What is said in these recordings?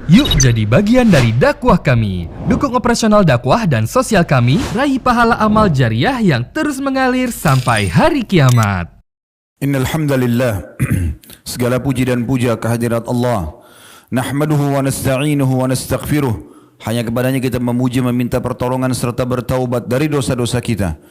Yuk jadi bagian dari dakwah kami. Dukung operasional dakwah dan sosial kami, raih pahala amal jariah yang terus mengalir sampai hari kiamat. Innal hamdalillah, segala puji dan puja kehadirat Allah. Nahmaduhu wa nasta'inuhu wa nastaghfiruh. Hanya kepadanya kita memuji, meminta pertolongan serta bertaubat dari dosa-dosa kita.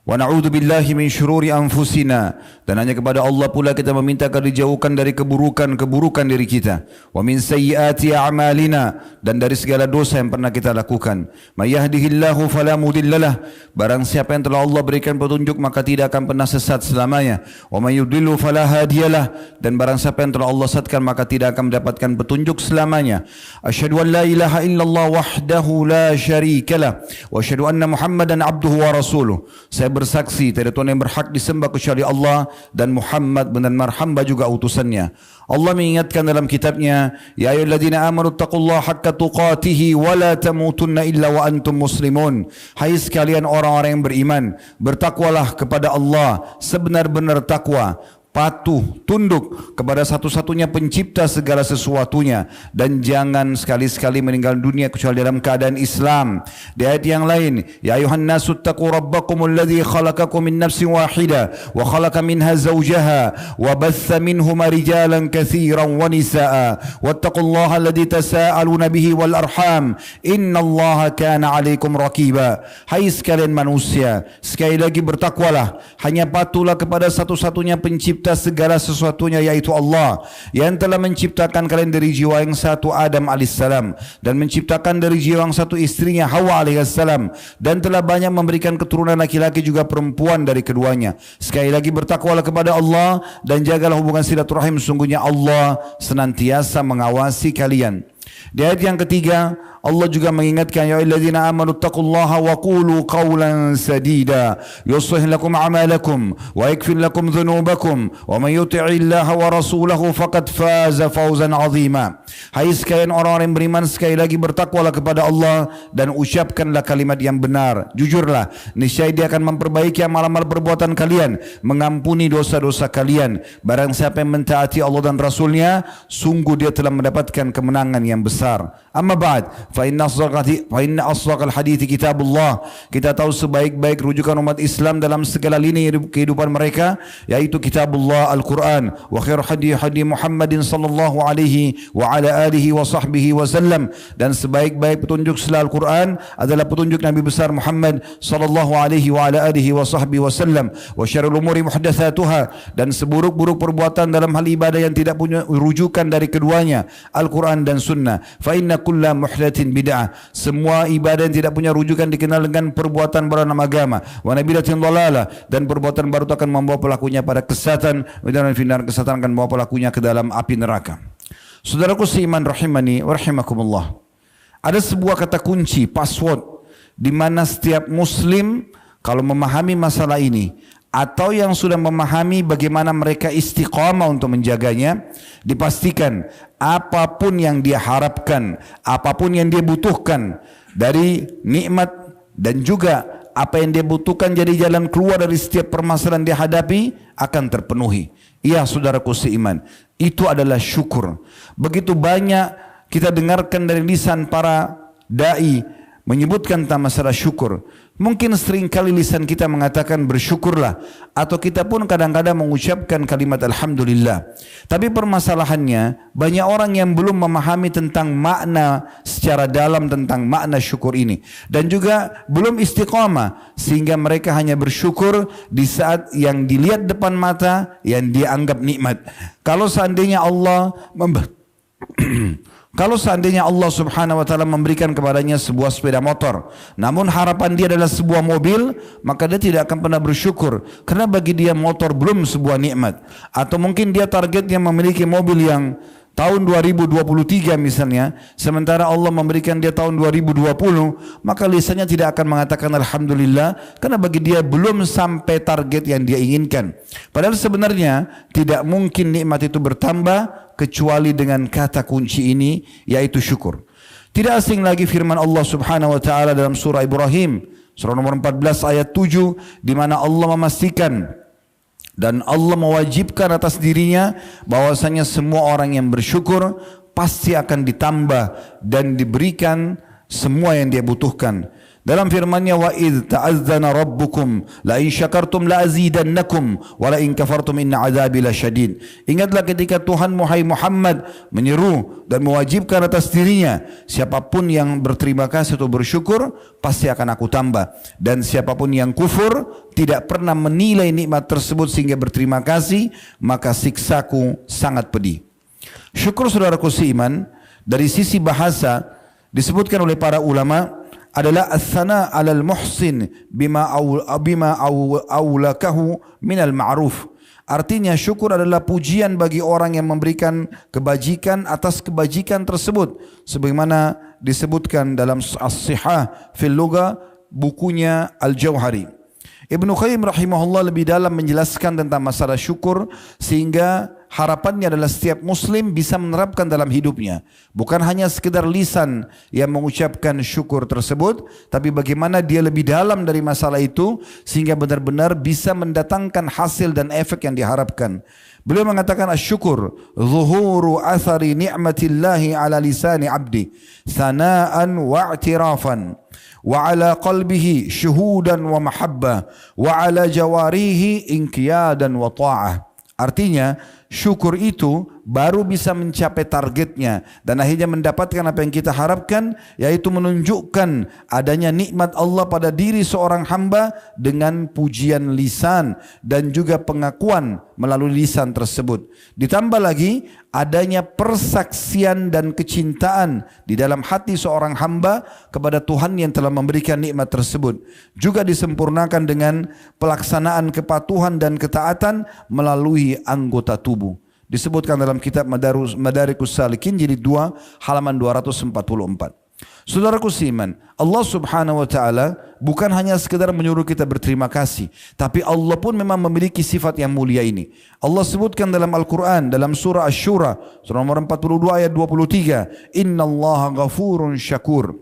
Wa na'udzu billahi min syururi anfusina, dan hanya kepada Allah pula kita meminta agar dijauhkan dari keburukan-keburukan diri kita. Wa min sayyiati a'malina, dan dari segala dosa yang pernah kita lakukan. May yahdihillahu fala mudhillalah, barang siapa yang telah Allah berikan petunjuk maka tidak akan pernah sesat selamanya. Wa may yudlilhu fala hadiyalah, dan barang siapa yang telah Allah sesatkan maka tidak akan mendapatkan petunjuk selamanya. Asyhadu an la ilaha illallah wahdahu la syarikalah, wa asyhadu anna Muhammadan abduhu wa rasuluh. Saya bersaksi tidak ada Tuhan yang berhak disembah kecuali Allah, dan Muhammad benar-benar hamba juga utusannya. Allah mengingatkan dalam kitabnya, ya ayyuhalladzina amanu taqullaha haqqa tuqatih wa la tamutunna illa wa antum muslimun. Hai sekalian orang-orang yang beriman, bertakwalah kepada Allah sebenar-benar takwa, patuh, tunduk kepada satu-satunya pencipta segala sesuatunya, dan jangan sekali-sekali meninggal dunia kecuali dalam keadaan Islam. Di ayat yang lain, ya ayuhan nasu taqu rabbakumul ladzi khalaqakum min nafsin wahidah wa khalaqa minha zawjaha wa batha minhuma rijalan katsiran wa nisaa wattaqullaha alladzi tasaaluna bihi wal arham innallaha kana 'alaikum raqiba. Hai sekalian manusia, sekali lagi bertakwalah, hanya patuhlah kepada satu-satunya pencipta segala sesuatunya, yaitu Allah yang telah menciptakan kalian dari jiwa yang satu, Adam alaihissalam, dan menciptakan dari jiwa yang satu istrinya, Hawa alaihissalam, dan telah banyak memberikan keturunan laki-laki juga perempuan dari keduanya. Sekali lagi bertakwalah kepada Allah dan jagalah hubungan silaturahim, sungguhnya Allah senantiasa mengawasi kalian. Di ayat yang ketiga, Allah juga mengingatkan, ya ayyuhalladzina amanu taqullaha wa qulu qawlan sadida yuslih lakum a'malakum wa yaghfir lakum dhunubakum wa man yuti'illaha wa rasulahu faqad faza fawzan 'azima. Hai sekalian orang-orang yang beriman, sekali lagi bertakwalah kepada Allah dan ucapkanlah kalimat yang benar, jujurlah, niscaya Dia akan memperbaiki amal-amal perbuatan kalian, mengampuni dosa-dosa kalian. Barang siapa yang mentaati Allah dan Rasulnya, sungguh dia telah mendapatkan kemenangan yang besar. Amma ba'd, fa inna asdaqal hadithi kitabullah. Kita tahu sebaik-baik rujukan umat Islam dalam segala lini kehidupan mereka yaitu kitabullah, Al-Quran. Wa khairu hadi Muhammadin sallallahu alaihi wa ala alihi wa sahbihi wa sallam. Dan sebaik-baik petunjuk setelah Al-Quran adalah petunjuk Nabi besar Muhammad sallallahu alaihi wa ala alihi wa sahbihi wa sallam. Wa syarrul umuri muhdatsatuha, dan seburuk-buruk perbuatan dalam hal ibadah yang tidak punya rujukan dari keduanya, Al-Quran dan Sunnah. Fa inna kulla muhdatsin bid'ah, semua ibadah yang tidak punya rujukan dikenal dengan perbuatan baru dalam agama. Wa nabilatin dhalalah, dan perbuatan baru itu akan membawa pelakunya pada kesesatan, dan kesesatan akan membawa pelakunya ke dalam api neraka. Saudaraku seiman rahimani wa rahimakumullah, ada sebuah kata kunci, password, di mana setiap muslim kalau memahami masalah ini, atau yang sudah memahami bagaimana mereka istiqamah untuk menjaganya, dipastikan apapun yang dia harapkan, apapun yang dia butuhkan dari nikmat, dan juga apa yang dia butuhkan jadi jalan keluar dari setiap permasalahan dia hadapi, akan terpenuhi. Iya saudaraku seiman, itu adalah syukur. Begitu banyak kita dengarkan dari lisan para da'i menyebutkan tentang masalah syukur. Mungkin seringkali lisan kita mengatakan bersyukurlah, atau kita pun kadang-kadang mengucapkan kalimat alhamdulillah. Tapi permasalahannya, banyak orang yang belum memahami tentang makna secara dalam tentang makna syukur ini, dan juga belum istiqamah, sehingga mereka hanya bersyukur di saat yang dilihat depan mata yang dia anggap nikmat. Kalau seandainya Allah Kalau seandainya Allah subhanahu wa ta'ala memberikan kepadanya sebuah sepeda motor, namun harapan dia adalah sebuah mobil, maka dia tidak akan pernah bersyukur, karena bagi dia motor belum sebuah nikmat. Atau mungkin dia targetnya memiliki mobil yang tahun 2023 misalnya, sementara Allah memberikan dia tahun 2020, maka lisannya tidak akan mengatakan alhamdulillah, karena bagi dia belum sampai target yang dia inginkan. Padahal sebenarnya tidak mungkin nikmat itu bertambah kecuali dengan kata kunci ini, yaitu syukur. Tidak asing lagi firman Allah subhanahu wa ta'ala dalam surah Ibrahim, surah nomor 14 ayat 7, di mana Allah memastikan dan Allah mewajibkan atas dirinya bahwasanya semua orang yang bersyukur pasti akan ditambah dan diberikan semua yang dia butuhkan. Dalam firman-Nya, wa idz ta'azzana rabbukum la in syakartum la azidannakum wa la in kafartum inna adzabi lasyadid. Ingatlah ketika Tuhan Muhammad menyeru dan mewajibkan atas dirinya, siapapun yang berterima kasih atau bersyukur pasti akan aku tambah, dan siapapun yang kufur tidak pernah menilai nikmat tersebut sehingga berterima kasih, maka siksaku sangat pedih. Syukur, saudaraku seiman, dari sisi bahasa disebutkan oleh para ulama adalah as-sana 'alal muhsin bima awlakahu minal ma'ruf. Artinya syukur adalah pujian bagi orang yang memberikan kebajikan atas kebajikan tersebut, sebagaimana disebutkan dalam As-Sihah fil Lugha, bukunya Al-Jauhari. Ibnu Qayyim rahimahullah lebih dalam menjelaskan tentang masalah syukur, sehingga harapannya adalah setiap muslim bisa menerapkan dalam hidupnya. Bukan hanya sekedar lisan yang mengucapkan syukur tersebut, tapi bagaimana dia lebih dalam dari masalah itu sehingga benar-benar bisa mendatangkan hasil dan efek yang diharapkan. Beliau mengatakan asyukur zuhuru athari ni'matillahi ala lisani abdi sana'an wa i'tirafan wa ala qalbihi syuhudan wa mahabbah wa ala jawarihi inqiyadan wa ta'ah. Artinya syukur itu baru bisa mencapai targetnya dan akhirnya mendapatkan apa yang kita harapkan, yaitu menunjukkan adanya nikmat Allah pada diri seorang hamba dengan pujian lisan dan juga pengakuan melalui lisan tersebut. Ditambah lagi adanya persaksian dan kecintaan di dalam hati seorang hamba kepada Tuhan yang telah memberikan nikmat tersebut. Juga disempurnakan dengan pelaksanaan kepatuhan dan ketaatan melalui anggota tubuh. Disebutkan dalam kitab Madarikus Salikin jilid 2 halaman 244. Saudaraku seiman, Allah Subhanahu wa taala bukan hanya sekedar menyuruh kita berterima kasih, tapi Allah pun memang memiliki sifat yang mulia ini. Allah sebutkan dalam Al-Qur'an dalam surah Asy-Syura, surah nomor 42 ayat 23, "Innallaha ghafurun syakur."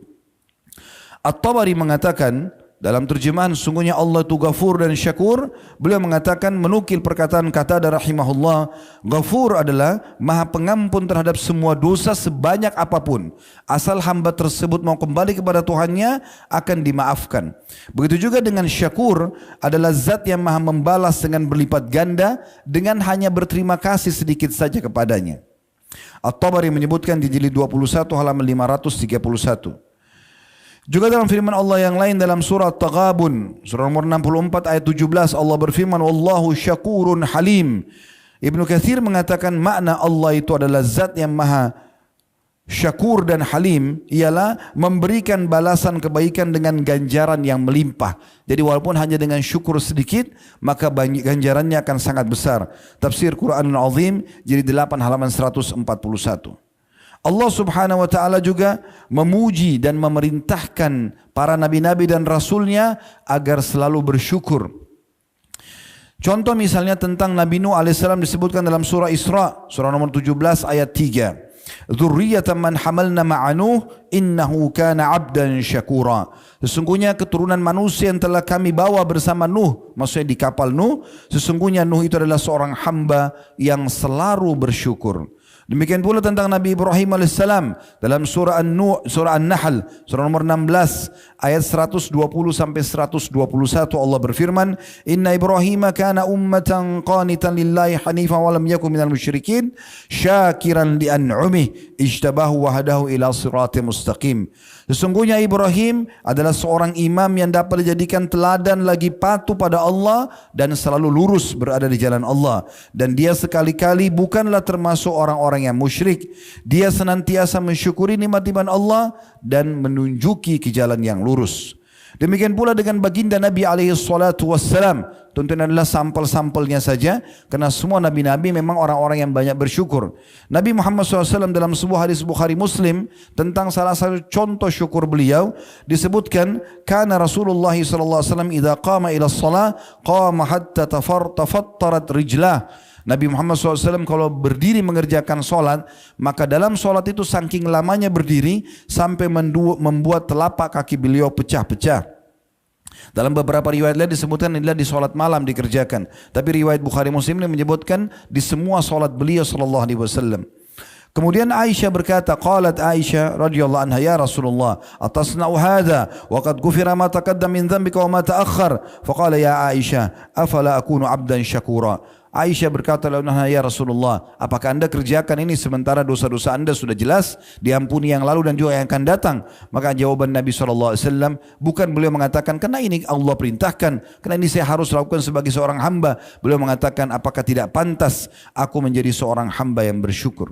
At-Tabari mengatakan dalam terjemahan sungguhnya Allah itu Ghafur dan Syakur, beliau mengatakan menukil perkataan Qatadah rahimahullah, Ghafur adalah maha pengampun terhadap semua dosa sebanyak apapun, asal hamba tersebut mau kembali kepada Tuhannya akan dimaafkan. Begitu juga dengan Syakur, adalah zat yang maha membalas dengan berlipat ganda dengan hanya berterima kasih sedikit saja kepadanya. At-Tabari menyebutkan di jilid 21 halaman 531. Juga dalam firman Allah yang lain dalam surah Taghabun, surah nomor 64 ayat 17, Allah berfirman, Wallahu syakurun halim. Ibnu Katsir mengatakan makna Allah itu adalah zat yang maha syakur dan halim, ialah memberikan balasan kebaikan dengan ganjaran yang melimpah. Jadi walaupun hanya dengan syukur sedikit, maka ganjarannya akan sangat besar. Tafsir Quranul Azim, jilid 8 halaman 141. Allah Subhanahu wa taala juga memuji dan memerintahkan para nabi-nabi dan rasulnya agar selalu bersyukur. Contoh misalnya tentang Nabi Nuh alaihissalam disebutkan dalam surah Isra, surah nomor 17 ayat 3. Dzurriyyatan man hamalna ma'a Nuh innahu kana 'abdan syakura. Sesungguhnya keturunan manusia yang telah kami bawa bersama Nuh, maksudnya di kapal Nuh, sesungguhnya Nuh itu adalah seorang hamba yang selalu bersyukur. Demikian pula tentang Nabi Ibrahim alaihissalam dalam surah An-Nahl, surah nomor 16 ayat 120 sampai 121 Allah berfirman, Inna Ibrahim kana ummatan qanitan lillahi hanifan wa lam yakun minal musyrikin syakiran li an'umih ijtabahu wa hadahu ila siratim mustaqim. Sesungguhnya Ibrahim adalah seorang imam yang dapat dijadikan teladan lagi patuh pada Allah dan selalu lurus berada di jalan Allah, dan dia sekali-kali bukanlah termasuk orang-orang yang musyrik. Dia senantiasa mensyukuri nikmat-nikmat Allah dan menunjuki ke jalan yang lurus. Demikian pula dengan baginda Nabi SAW. Tentunya adalah sampel-sampelnya saja, karena semua nabi-nabi memang orang-orang yang banyak bersyukur. Nabi Muhammad SAW dalam sebuah hadis Bukhari Muslim tentang salah satu contoh syukur beliau disebutkan, kana Rasulullah SAW idza qama ila shalah qama hatta tafattarat rijlah. Nabi Muhammad SAW kalau berdiri mengerjakan solat, maka dalam solat itu saking lamanya berdiri sampai membuat telapak kaki beliau pecah-pecah. Dalam beberapa riwayat lain disebutkan inilah di solat malam dikerjakan, tapi riwayat Bukhari Muslim ini menyebutkan di semua solat beliau sallallahu alaihi wasallam. Kemudian Aisyah berkata, qalat Aisyah radhiyallahu anha, ya Rasulullah, atasna'u hadha wa qad ghufira ma taqaddama min dhanbika wa ma ta'akhkhar. Faqala ya Aisyah, afala akunu 'abdan syakura. Aisyah berkata, ya Rasulullah, apakah anda kerjakan ini sementara dosa-dosa anda sudah jelas diampuni yang lalu dan juga yang akan datang? Maka jawaban Nabi SAW, bukan beliau mengatakan karena ini Allah perintahkan, karena ini saya harus lakukan sebagai seorang hamba. Beliau mengatakan, apakah tidak pantas aku menjadi seorang hamba yang bersyukur?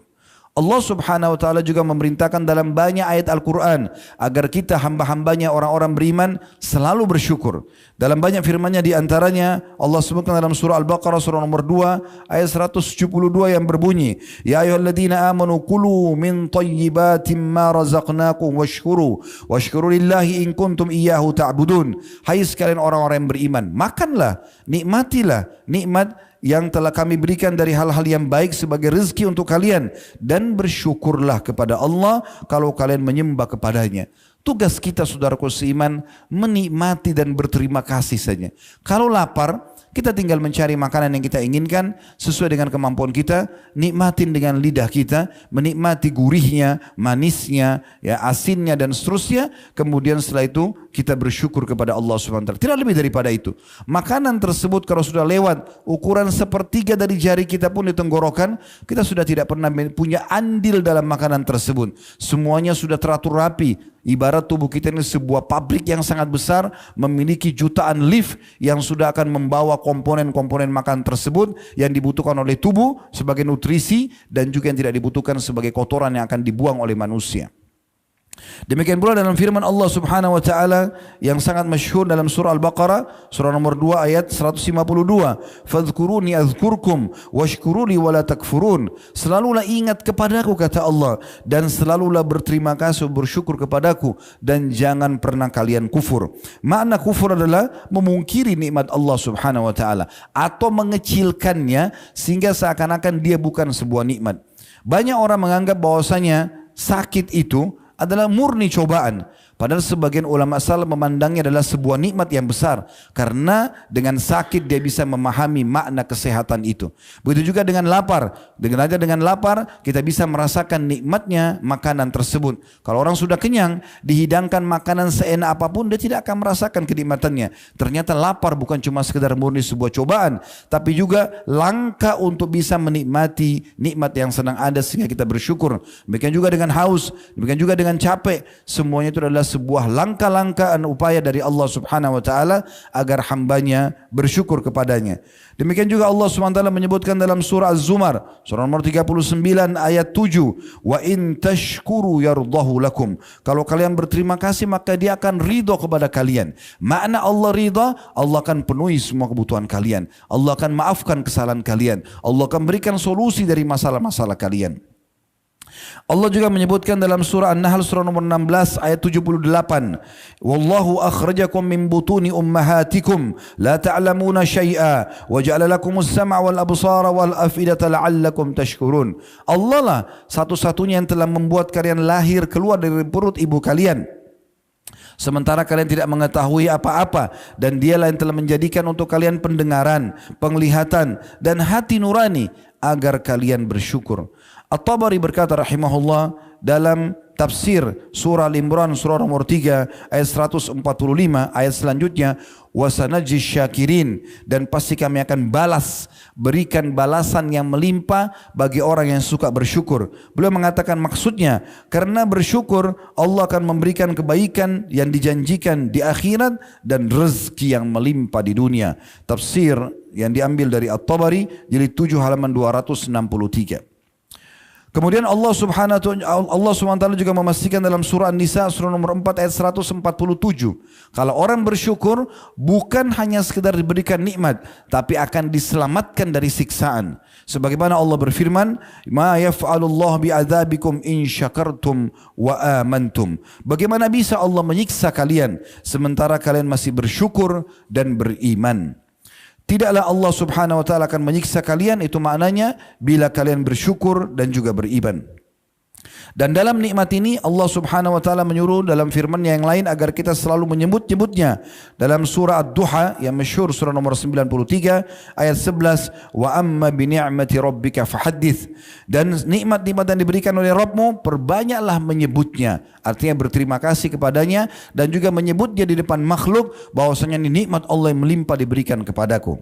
Allah subhanahu wa ta'ala juga memerintahkan dalam banyak ayat Al-Quran agar kita hamba-hambanya orang-orang beriman selalu bersyukur. Dalam banyak firman-Nya diantaranya Allah sebutkan dalam surah Al-Baqarah surah nomor 2 ayat 172 yang berbunyi, ya ayyuhalladzina amanu kulu min thayyibatin ma razaqnakum washkuru lillahi in kuntum iyyahu ta'budun. Hai sekalian orang-orang yang beriman, makanlah, nikmatilah nikmat yang telah kami berikan dari hal-hal yang baik sebagai rezeki untuk kalian, dan bersyukurlah kepada Allah kalau kalian menyembah kepadanya. Tugas kita saudaraku seiman menikmati dan berterima kasih saja. Kalau lapar, kita tinggal mencari makanan yang kita inginkan sesuai dengan kemampuan kita, nikmatin dengan lidah kita, menikmati gurihnya, manisnya, ya asinnya dan seterusnya. Kemudian setelah itu kita bersyukur kepada Allah SWT. Tidak lebih daripada itu. Makanan tersebut kalau sudah lewat ukuran sepertiga dari jari kita pun di tenggorokan, kita sudah tidak pernah punya andil dalam makanan tersebut. Semuanya sudah teratur rapi. Ibarat tubuh kita ini sebuah pabrik yang sangat besar, memiliki jutaan lift yang sudah akan membawa komponen-komponen makan tersebut yang dibutuhkan oleh tubuh sebagai nutrisi dan juga yang tidak dibutuhkan sebagai kotoran yang akan dibuang oleh manusia. Demikian pula dalam firman Allah subhanahu wa ta'ala yang sangat masyhur dalam surah Al-Baqarah surah nomor 2 ayat 152, fadhkuruni azkurkum washkuruli wala takfurun. Selalulah ingat kepadaku kata Allah, dan selalulah berterima kasih bersyukur kepadaku, dan jangan pernah kalian kufur. Makna kufur adalah memungkiri nikmat Allah subhanahu wa ta'ala atau mengecilkannya sehingga seakan-akan dia bukan sebuah nikmat. Banyak orang menganggap bahwasanya sakit itu adalah murni cobaan. Padahal sebagian ulama salaf memandangnya adalah sebuah nikmat yang besar, karena dengan sakit dia bisa memahami makna kesehatan itu. Begitu juga dengan lapar. Dengan lapar kita bisa merasakan nikmatnya makanan tersebut. Kalau orang sudah kenyang, dihidangkan makanan seenak apapun, dia tidak akan merasakan kenikmatannya. Ternyata lapar bukan cuma sekedar murni sebuah cobaan, tapi juga langkah untuk bisa menikmati nikmat yang sedang ada sehingga kita bersyukur. Demikian juga dengan haus, demikian juga dengan capek. Semuanya itu adalah sebuah langkah-langkah dan upaya dari Allah subhanahu wa ta'ala agar hambanya bersyukur kepadanya. Demikian juga Allah subhanahu wa ta'ala menyebutkan dalam surah Az-Zumar surah nomor 39 ayat 7, wa in tashkuru yardahu lakum. Kalau kalian berterima kasih maka dia akan ridha kepada kalian. Makna Allah ridha, Allah akan penuhi semua kebutuhan kalian, Allah akan maafkan kesalahan kalian, Allah akan berikan solusi dari masalah-masalah kalian. Allah juga menyebutkan dalam surah An-Nahl surah nomor 16 ayat 78, wallahu akhrajakum min butuni ummahatikum la ta'lamuna syai'a wa ja'ala lakumus sam'a wal absara wal afidata la'allakum tashkurun. Allah lah satu-satunya yang telah membuat kalian lahir keluar dari perut ibu kalian sementara kalian tidak mengetahui apa-apa, dan dialah yang telah menjadikan untuk kalian pendengaran, penglihatan dan hati nurani agar kalian bersyukur. At-Tabari berkata rahimahullah dalam tafsir surah Al-Imran surah nomor 3 ayat 145 ayat selanjutnya, wasanajis syakirin, dan pasti kami akan berikan balasan yang melimpah bagi orang yang suka bersyukur. Beliau mengatakan maksudnya karena bersyukur Allah akan memberikan kebaikan yang dijanjikan di akhirat dan rezeki yang melimpah di dunia. Tafsir yang diambil dari At-Tabari jilid 7 halaman 263. Kemudian Allah Subhanahu wa taala juga memastikan dalam surah An-Nisa surah nomor 4 ayat 147. Kalau orang bersyukur bukan hanya sekedar diberikan nikmat, tapi akan diselamatkan dari siksaan. Sebagaimana Allah berfirman, "Ma yaf'alullahu bi'adzabikum in syakartum wa amantum." Bagaimana bisa Allah menyiksa kalian sementara kalian masih bersyukur dan beriman? Tidaklah Allah subhanahu wa ta'ala akan menyiksa kalian, itu maknanya bila kalian bersyukur dan juga beriman. Dan dalam nikmat ini Allah subhanahu wa ta'ala menyuruh dalam firman yang lain agar kita selalu menyebut-nyebutnya. Dalam surah Ad-Duha yang masyhur surah nomor 93 ayat 11. Wa amma bi ni'mati rabbika fahaddits. Dan nikmat-nikmat yang diberikan oleh Rabbmu perbanyaklah menyebutnya. Artinya berterima kasih kepadanya dan juga menyebutnya di depan makhluk bahwasanya ini nikmat Allah yang melimpah diberikan kepadaku.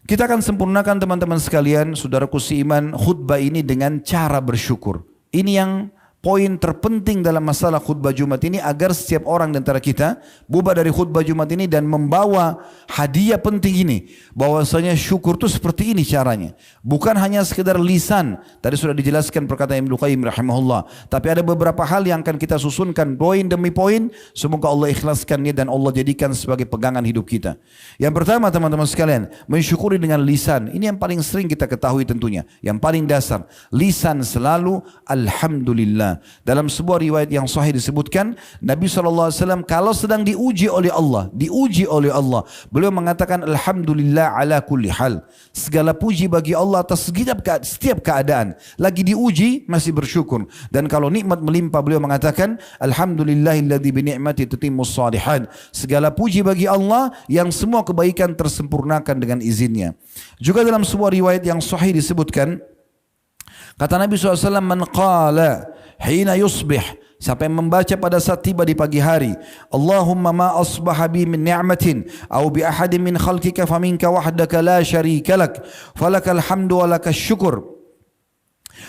Kita akan sempurnakan teman-teman sekalian, saudaraku seiman, khutbah ini dengan cara bersyukur. Ini yang poin terpenting dalam masalah khutbah Jumat ini, agar setiap orang di antara kita bubar dari khutbah Jumat ini dan membawa hadiah penting ini, bahwasanya syukur itu seperti ini caranya, bukan hanya sekedar lisan. Tadi sudah dijelaskan perkataan Ibnu Qayyim rahimahullah, tapi ada beberapa hal yang akan kita susunkan poin demi poin. Semoga Allah ikhlaskannya dan Allah jadikan sebagai pegangan hidup kita. Yang pertama teman-teman sekalian, mensyukuri dengan lisan. Ini yang paling sering kita ketahui tentunya, yang paling dasar. Lisan selalu alhamdulillah. Dalam sebuah riwayat yang sahih disebutkan, Nabi SAW kalau sedang diuji oleh Allah, beliau mengatakan alhamdulillah ala kulli hal. Segala puji bagi Allah atas setiap keadaan. Lagi diuji masih bersyukur. Dan kalau nikmat melimpah, beliau mengatakan alhamdulillahilladzi bi ni'mati tatimmus shalihat. Segala puji bagi Allah yang semua kebaikan tersempurnakan dengan izinnya. Juga dalam sebuah riwayat yang sahih disebutkan, kata Nabi SAW, man qala hina yusbih, siapa yang membaca pada saat tiba di pagi hari, Allahumma ma asbaha bi min ni'matin aw bi ahadin min khalqika faminka wahdaka la syarika lak falakal hamdu wa lakas syukur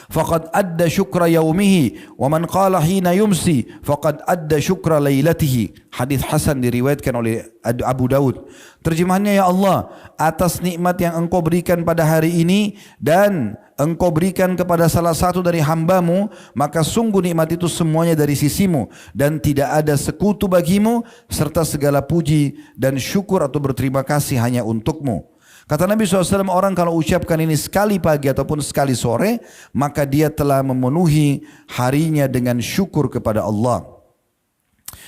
faqad adda syukra yaumihi wa man qala hina yumsi faqad adda syukra lailatihi. Hadis hasan diriwayatkan oleh Abu Daud. Terjemahannya, ya Allah, atas nikmat yang engkau berikan pada hari ini dan engkau berikan kepada salah satu dari hambamu, maka sungguh nikmat itu semuanya dari sisimu dan tidak ada sekutu bagimu, serta segala puji dan syukur atau berterima kasih hanya untukmu. Kata Nabi SAW, orang kalau ucapkan ini sekali pagi ataupun sekali sore, maka dia telah memenuhi harinya dengan syukur kepada Allah.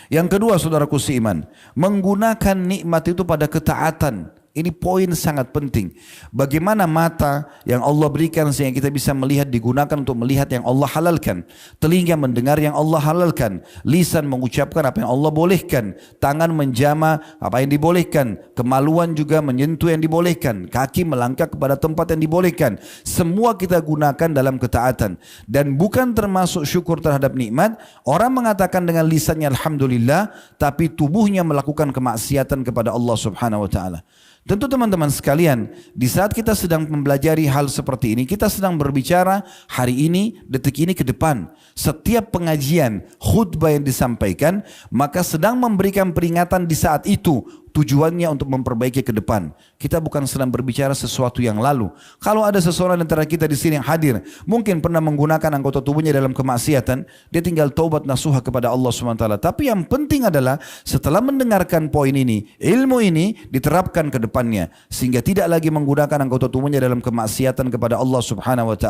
Yang kedua, saudaraku seiman, menggunakan nikmat itu pada ketaatan. Ini poin sangat penting. Bagaimana mata yang Allah berikan sehingga kita bisa melihat digunakan untuk melihat yang Allah halalkan. Telinga mendengar yang Allah halalkan. Lisan mengucapkan apa yang Allah bolehkan. Tangan menjama apa yang dibolehkan. Kemaluan juga menyentuh yang dibolehkan. Kaki melangkah kepada tempat yang dibolehkan. Semua kita gunakan dalam ketaatan. Dan bukan termasuk syukur terhadap nikmat. Orang mengatakan dengan lisannya alhamdulillah, tapi tubuhnya melakukan kemaksiatan kepada Allah subhanahu wa ta'ala. Tentu teman-teman sekalian, di saat kita sedang mempelajari hal seperti ini, kita sedang berbicara hari ini, detik ini ke depan. Setiap pengajian, khutbah yang disampaikan, maka sedang memberikan peringatan di saat itu. Tujuannya untuk memperbaiki ke depan. Kita bukan sedang berbicara sesuatu yang lalu. Kalau ada seseorang antara kita di sini yang hadir, mungkin pernah menggunakan anggota tubuhnya dalam kemaksiatan, dia tinggal taubat nasuha kepada Allah SWT. Tapi yang penting adalah setelah mendengarkan poin ini, ilmu ini diterapkan ke depannya, sehingga tidak lagi menggunakan anggota tubuhnya dalam kemaksiatan kepada Allah SWT.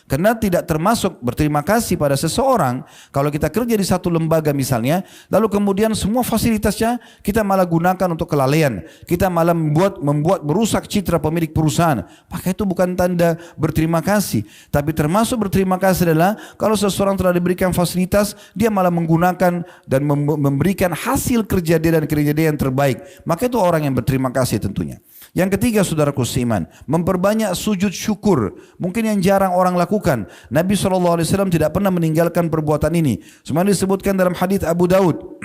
Karena tidak termasuk berterima kasih pada seseorang kalau kita kerja di satu lembaga misalnya, lalu kemudian semua fasilitasnya kita malah gunakan untuk kelalaian, kita malah membuat merusak citra pemilik perusahaan, maka itu bukan tanda berterima kasih. Tapi termasuk berterima kasih adalah kalau seseorang telah diberikan fasilitas, dia malah menggunakan dan memberikan hasil kerja dia dan kerja dia yang terbaik, maka itu orang yang berterima kasih tentunya. Yang ketiga, saudaraku seiman, memperbanyak sujud syukur. Mungkin yang jarang orang lakukan. Nabi SAW tidak pernah meninggalkan perbuatan ini. Semua disebutkan dalam hadis Abu Daud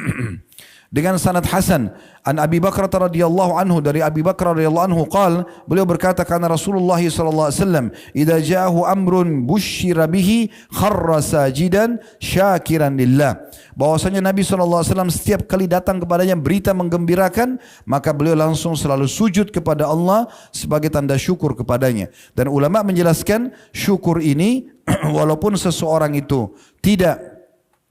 dengan sanad hasan an Abi Bakar radhiyallahu anhu, dari Abi Bakar radhiyallahu anhu qala, beliau berkata, karena Rasulullah sallallahu alaihi wasallam idza ja'ahu amrun busyira bihi kharra sajidan syakiran lillah, bahwasanya Nabi sallallahu alaihi wasallam setiap kali datang kepadanya berita menggembirakan, maka beliau langsung selalu sujud kepada Allah sebagai tanda syukur kepadanya. Dan ulama menjelaskan syukur ini walaupun seseorang itu tidak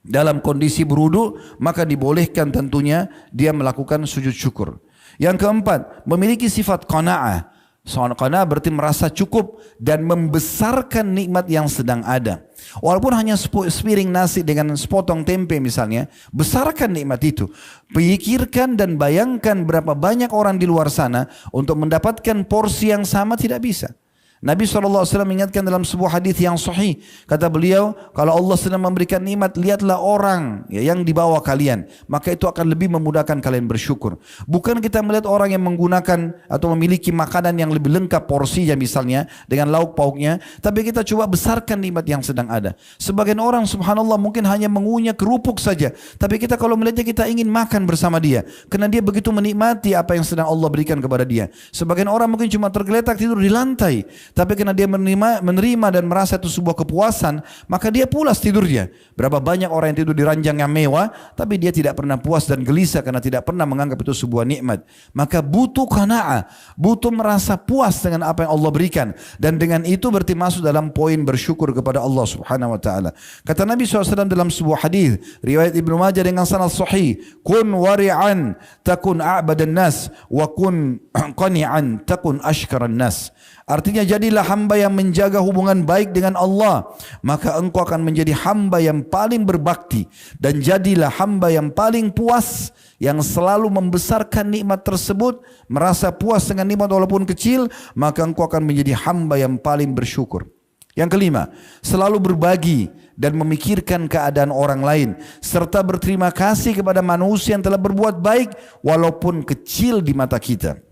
dalam kondisi berwudu, maka dibolehkan tentunya dia melakukan sujud syukur. Yang keempat, memiliki sifat qanaah. Qanaah berarti merasa cukup dan membesarkan nikmat yang sedang ada. Walaupun hanya sepiring nasi dengan sepotong tempe misalnya, besarkan nikmat itu. Pikirkan dan bayangkan berapa banyak orang di luar sana untuk mendapatkan porsi yang sama tidak bisa. Nabi SAW mengingatkan dalam sebuah hadis yang sahih. Kata beliau, kalau Allah sedang memberikan nikmat, lihatlah orang yang di bawah kalian. Maka itu akan lebih memudahkan kalian bersyukur. Bukan kita melihat orang yang menggunakan atau memiliki makanan yang lebih lengkap porsinya misalnya, dengan lauk pauknya. Tapi kita coba besarkan nikmat yang sedang ada. Sebagian orang subhanallah mungkin hanya mengunyah kerupuk saja. Tapi kita kalau melihatnya kita ingin makan bersama dia. Karena dia begitu menikmati apa yang sedang Allah berikan kepada dia. Sebagian orang mungkin cuma tergeletak tidur di lantai. Tapi karena dia menerima dan merasa itu sebuah kepuasan, maka dia pulas tidurnya. Berapa banyak orang yang tidur di ranjang yang mewah, tapi dia tidak pernah puas dan gelisah karena tidak pernah menganggap itu sebuah nikmat. Maka butuh qanaah, butuh merasa puas dengan apa yang Allah berikan. Dan dengan itu berarti masuk dalam poin bersyukur kepada Allah subhanahu wa ta'ala. Kata Nabi SAW dalam sebuah hadis riwayat Ibnu Majah dengan sanad sahih, kun wari'an takun a'badan nas wa kun qani'an takun ashkaran nas. Artinya jadilah hamba yang menjaga hubungan baik dengan Allah, maka engkau akan menjadi hamba yang paling berbakti, dan jadilah hamba yang paling puas, yang selalu membesarkan nikmat tersebut, merasa puas dengan nikmat walaupun kecil, maka engkau akan menjadi hamba yang paling bersyukur. Yang kelima, selalu berbagi dan memikirkan keadaan orang lain, serta berterima kasih kepada manusia yang telah berbuat baik walaupun kecil di mata kita.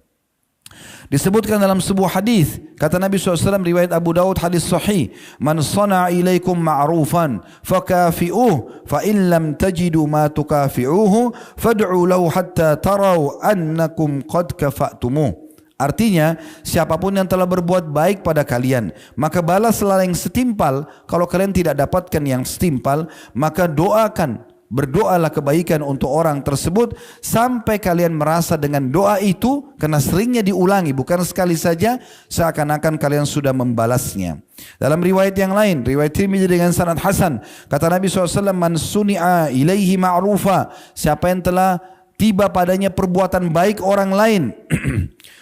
Disebutkan dalam sebuah hadis, kata Nabi SAW riwayat Abu Daud hadis sahih, man sana'a ilaikum ma'rufan fakafi'uh fa in lam tajidu ma tukafi'uhu fad'u lahu hatta taraw annakum qad kafa'tumuh. Artinya, siapapun yang telah berbuat baik pada kalian, maka balaslah yang setimpal. Kalau kalian tidak dapatkan yang setimpal, maka doakan, berdoalah kebaikan untuk orang tersebut sampai kalian merasa dengan doa itu, karena seringnya diulangi, bukan sekali saja, seakan-akan kalian sudah membalasnya. Dalam riwayat yang lain, riwayat Tirmidzi dengan sanad hasan, kata Nabi SAW, man suni'a ilaihi ma'rufa, siapa yang telah tiba padanya perbuatan baik orang lain,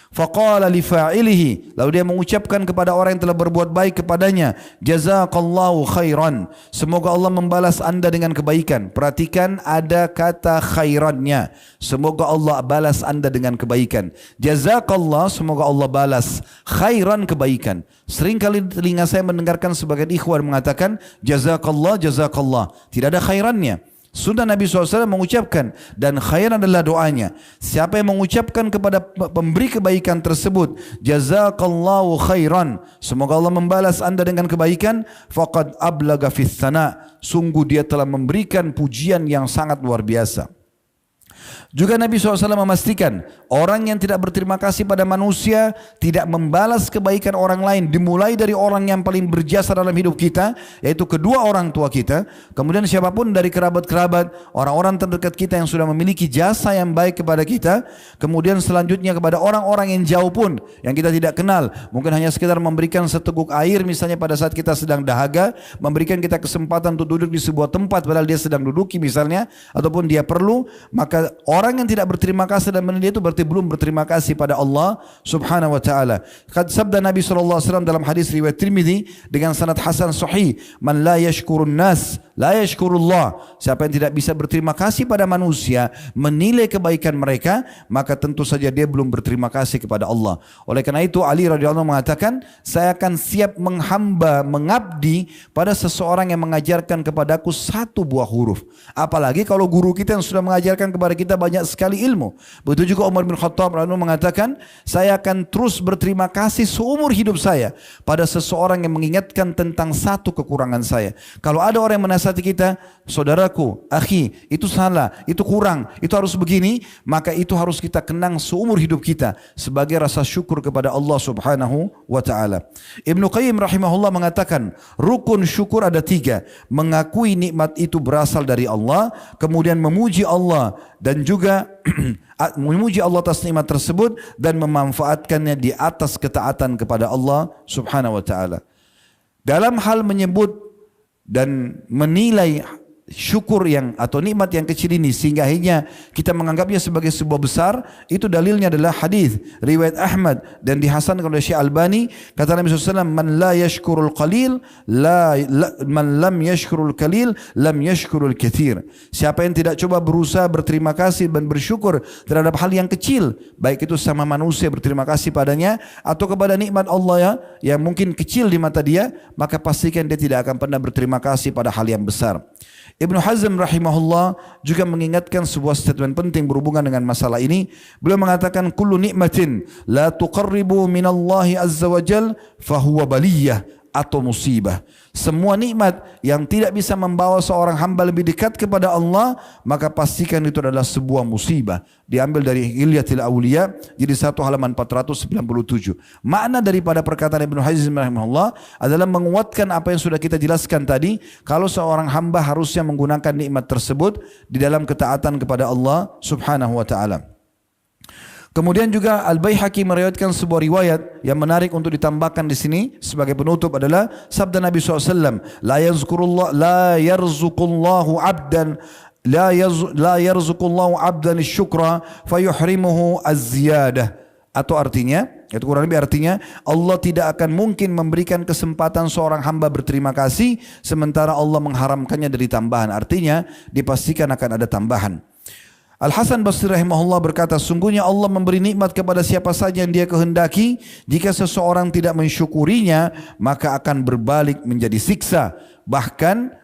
faqala li fa'ilihi, lalu dia mengucapkan kepada orang yang telah berbuat baik kepadanya, jazakallahu khairan, semoga Allah membalas anda dengan kebaikan. Perhatikan ada kata khairannya, semoga Allah balas anda dengan kebaikan. Jazakallah, semoga Allah balas, khairan, kebaikan. Seringkali telinga saya mendengarkan sebagian ikhwan mengatakan jazakallah, jazakallah, tidak ada khairannya. Sunnah Nabi SAW mengucapkan, dan khair adalah doanya. Siapa yang mengucapkan kepada pemberi kebaikan tersebut, jazakallahu khairan, semoga Allah membalas anda dengan kebaikan, faqad ablaga fis sana, sungguh dia telah memberikan pujian yang sangat luar biasa. Juga Nabi SAW memastikan orang yang tidak berterima kasih pada manusia tidak membalas kebaikan orang lain, dimulai dari orang yang paling berjasa dalam hidup kita, yaitu kedua orang tua kita, kemudian siapapun dari kerabat-kerabat, orang-orang terdekat kita yang sudah memiliki jasa yang baik kepada kita, kemudian selanjutnya kepada orang-orang yang jauh pun, yang kita tidak kenal, mungkin hanya sekedar memberikan seteguk air misalnya pada saat kita sedang dahaga, memberikan kita kesempatan untuk duduk di sebuah tempat padahal dia sedang duduki misalnya, ataupun dia perlu, maka orang yang tidak berterima kasih dan menilai itu berarti belum berterima kasih pada Allah subhanahu wa ta'ala. Sabda Nabi SAW dalam hadis riwayat Tirmidzi dengan sanad hasan sahih, man la yashkurun nas la yashkurullah, siapa yang tidak bisa berterima kasih pada manusia, menilai kebaikan mereka, maka tentu saja dia belum berterima kasih kepada Allah. Oleh karena itu Ali radhiyallahu anhu mengatakan, saya akan siap menghamba, mengabdi pada seseorang yang mengajarkan kepadaku satu buah huruf, apalagi kalau guru kita yang sudah mengajarkan kepada kita banyak sekali ilmu. Begitu juga Umar bin Khattab radhiyallahu anhu mengatakan, saya akan terus berterima kasih seumur hidup saya pada seseorang yang mengingatkan tentang satu kekurangan saya. Kalau ada orang yang menasihati kita, saudaraku, akhi, itu salah, itu kurang, itu harus begini, maka itu harus kita kenang seumur hidup kita sebagai rasa syukur kepada Allah subhanahu wa ta'ala. Ibnu Qayyim rahimahullah mengatakan, rukun syukur ada 3, mengakui nikmat itu berasal dari Allah, kemudian memuji Allah, dan juga memuji Allah atas nikmat tersebut dan memanfaatkannya di atas ketaatan kepada Allah subhanahu wa ta'ala. Dalam hal menyebut dan menilai syukur yang atau nikmat yang kecil ini sehingga akhirnya kita menganggapnya sebagai sebuah besar, itu dalilnya adalah hadis riwayat Ahmad dan dihasankan oleh Syekh Albani, kata Nabi SAW, man la yashkurul qalil man lam yashkurul qalil lam yashkurul katsir. Siapa yang tidak coba berusaha berterima kasih dan bersyukur terhadap hal yang kecil, baik itu sama manusia berterima kasih padanya atau kepada nikmat Allah yang mungkin kecil di mata dia, maka pastikan dia tidak akan pernah berterima kasih pada hal yang besar. Ibnu Hazm rahimahullah juga mengingatkan sebuah statement penting berhubungan dengan masalah ini. Beliau mengatakan kullu nikmatin la tuqarribu minallahi azza wa jal fahuwa baliyah atau musibah. Semua nikmat yang tidak bisa membawa seorang hamba lebih dekat kepada Allah, maka pastikan itu adalah sebuah musibah. Diambil dari Hilyatil Awliya, jadi 1 halaman 497. Makna daripada perkataan Ibnu Hazm rahimahullah adalah menguatkan apa yang sudah kita jelaskan tadi, kalau seorang hamba harusnya menggunakan nikmat tersebut di dalam ketaatan kepada Allah subhanahu wa ta'ala. Kemudian juga Al-Baihaqi meriwayatkan sebuah riwayat yang menarik untuk ditambahkan di sini sebagai penutup adalah sabda Nabi SAW, la yarzuqullahu abdan la yarzuqullahu abdan syukra fayuhrimuhu az-ziyadah. Atau artinya, itu kurang lebih artinya, Allah tidak akan mungkin memberikan kesempatan seorang hamba berterima kasih sementara Allah mengharamkannya dari tambahan. Artinya dipastikan akan ada tambahan. Al-Hasan Basri rahimahullah berkata, sungguhnya Allah memberi nikmat kepada siapa saja yang dia kehendaki. Jika seseorang tidak mensyukurinya, maka akan berbalik menjadi siksa. Bahkan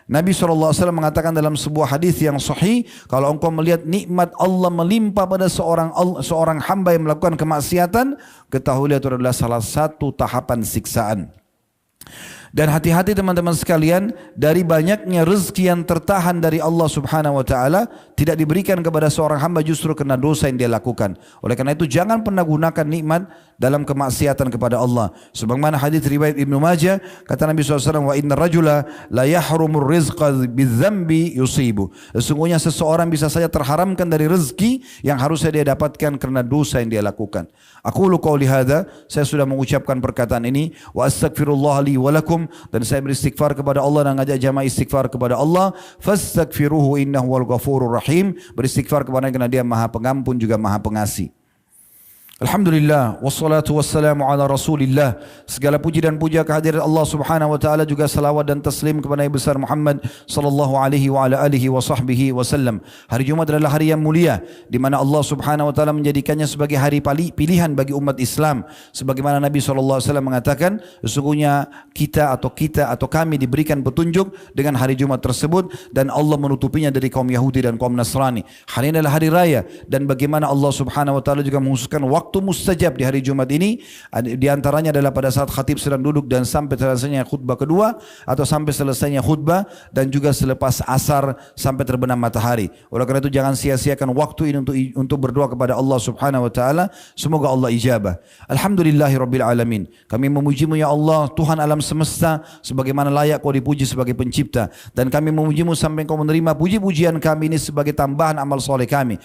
Nabi SAW mengatakan dalam sebuah hadis yang sahih, kalau engkau melihat nikmat Allah melimpah pada seorang hamba yang melakukan kemaksiatan, ketahuilah itu adalah salah satu tahapan siksaan. Dan hati-hati teman-teman sekalian, dari banyaknya rezeki yang tertahan dari Allah subhanahu wa ta'ala tidak diberikan kepada seorang hamba justru karena dosa yang dia lakukan. Oleh karena itu jangan pernah gunakan nikmat dalam kemaksiatan kepada Allah. Sebagaimana hadis riwayat Ibnu Majah, kata Nabi SAW, wa inna rajula la yahrumur rizqa bidzambi yusibu. Sesungguhnya seseorang bisa saja terharamkan dari rezeki yang harusnya dia dapatkan karena dosa yang dia lakukan. Aqulu qauli hadza, saya sudah mengucapkan perkataan ini, wa astaghfirullah li wa lakum, dan saya beristighfar kepada Allah dan ngajak jamaah istighfar kepada Allah. Fastaghfiruhu innahu wal ghafurur rahim. Beristighfar kepada Dia karena Dia Maha Pengampun juga Maha Pengasih. Alhamdulillah, wassalatu wassalamu ala rasulillah. Segala puji dan puja kehadirat Allah subhanahu wa ta'ala, juga salawat dan taslim kepada Nabi besar Muhammad sallallahu alaihi wa ala alihi wa sahbihi wasallam. Hari Jumat adalah hari yang mulia, di mana Allah subhanahu wa ta'ala menjadikannya sebagai hari pilihan bagi umat Islam. Sebagaimana Nabi SAW mengatakan, sesungguhnya kita atau kami diberikan petunjuk dengan hari Jumat tersebut, dan Allah menutupinya dari kaum Yahudi dan kaum Nasrani. Hari ini adalah hari raya, dan bagaimana Allah subhanahu wa ta'ala juga menghususkan waktu mustajab di hari Jumat ini. Di antaranya adalah pada saat khatib sedang duduk dan sampai selesainya khutbah kedua, atau sampai selesainya khutbah, dan juga selepas asar sampai terbenam matahari. Oleh karena itu jangan sia-siakan waktu ini untuk berdoa kepada Allah subhanahu wa ta'ala. Semoga Allah ijabah. Alhamdulillahirabbil alamin. Kami memuji-Mu ya Allah, Tuhan alam semesta, sebagaimana layak Kau dipuji sebagai pencipta, dan kami memuji-Mu sampai Kau menerima puji-pujian kami ini sebagai tambahan amal soleh kami.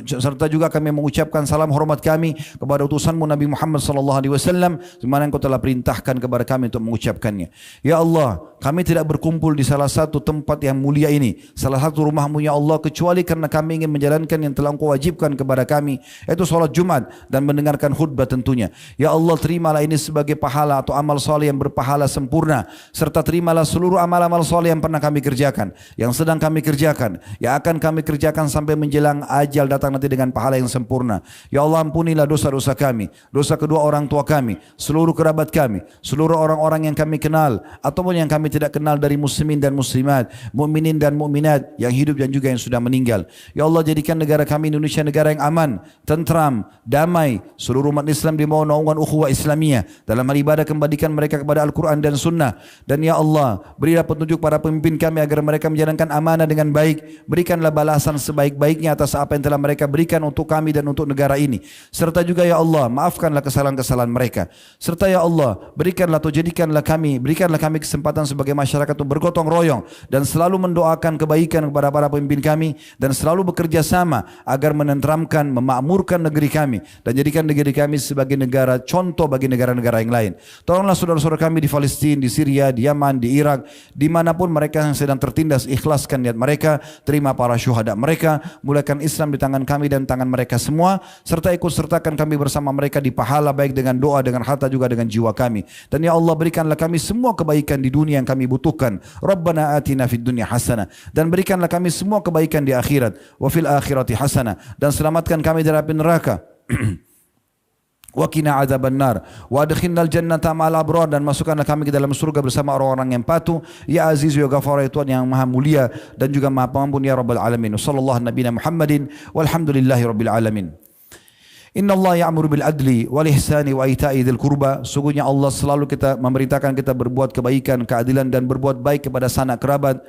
Serta juga kami mengucapkan salam hormat kami kepada utusan-Mu Nabi Muhammad sallallahu alaihi wasallam, di mana Engkau telah perintahkan kepada kami untuk mengucapkannya. Ya Allah, kami tidak berkumpul di salah satu tempat yang mulia ini, salah satu rumah-Mu ya Allah, kecuali karena kami ingin menjalankan yang telah Engkau wajibkan kepada kami, yaitu salat Jumat dan mendengarkan khutbah tentunya. Ya Allah, terimalah ini sebagai pahala atau amal soleh yang berpahala sempurna, serta terimalah seluruh amal-amal soleh yang pernah kami kerjakan, yang sedang kami kerjakan, yang akan kami kerjakan sampai menjelang ajal datang nanti dengan pahala yang sempurna. Ya Allah, ampunilah dosa-dosa kami, dosa kedua orang tua kami, seluruh kerabat kami, seluruh orang-orang yang kami kenal ataupun yang kami tidak kenal dari muslimin dan muslimat, mukminin dan mukminat yang hidup dan juga yang sudah meninggal. Ya Allah, jadikan negara kami Indonesia negara yang aman, tentram, damai. Seluruh umat Islam di bawah naungan ukhuwah Islamiyah. Dalam hal ibadah kembalikan mereka kepada Al-Quran dan Sunnah. Dan ya Allah, berilah petunjuk para pemimpin kami agar mereka menjalankan amanah dengan baik. Berikanlah balasan sebaik-baiknya atas apa yang telah mereka berikan untuk kami dan untuk negara ini. Serta juga ya Allah, maafkanlah kesalahan-kesalahan mereka. Serta ya Allah, berikanlah kami kesempatan sebagai sebagai masyarakat untuk bergotong royong dan selalu mendoakan kebaikan kepada para pemimpin kami dan selalu bekerja sama agar menenteramkan, memakmurkan negeri kami dan jadikan negeri kami sebagai negara contoh bagi negara-negara yang lain. Tolonglah saudara-saudara kami di Palestina, di Syria, di Yaman, di Irak, dimanapun mereka yang sedang tertindas, ikhlaskan niat mereka, terima para syuhada mereka, mulakan Islam di tangan kami dan tangan mereka semua, serta ikut sertakan kami bersama mereka di pahala baik dengan doa, dengan harta juga dengan jiwa kami. Dan ya Allah, berikanlah kami semua kebaikan di dunia yang kami butuhkan. Rabbana atina fid dunya hasanah, dan berikanlah kami semua kebaikan di akhirat. Wa fil akhirati hasanah, dan selamatkan kami dari api neraka. Wa qina adzabannar wa adkhilnal jannata ma'al abrar, dan masukkanlah kami ke dalam surga bersama orang-orang yang patuh. Ya Aziz ya Ghafar, ya Tuhan yang Maha Mulia dan juga Maha Pengampun, ya Rabbal Alamin. Sallallahu nabiyana Muhammadin walhamdulillahi rabbil alamin. Inna Allah ya'muru bil adli wal ihsani wa ita'i dzil qurba. Sungguhnya Allah selalu kita memerintahkan kita berbuat kebaikan, keadilan dan berbuat baik kepada sanak kerabat.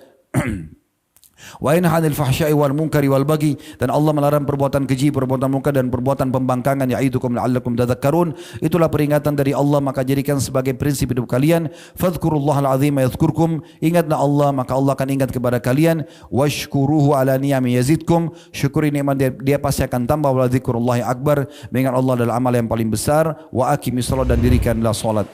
Wa yanha 'anil fahsya'i wal munkari wal baghi, dan Allah melarang perbuatan keji, perbuatan munkar dan perbuatan pembangkangan. Ya'idukum la'allakum tadhakkarun. Itulah peringatan dari Allah, maka jadikan sebagai prinsip hidup kalian. Fadhkurullahal 'azima yadhkurkum. Ingatlah Allah, maka Allah akan ingat kepada kalian. Washkuruhu 'ala ni'ami yazidkum. Syukuri nikmat dia pasti akan tambah. Wa dzikrullahi akbar. Mengingat Allah adalah amal yang paling besar. Wa aqimis shalah, dan dirikanlah salat.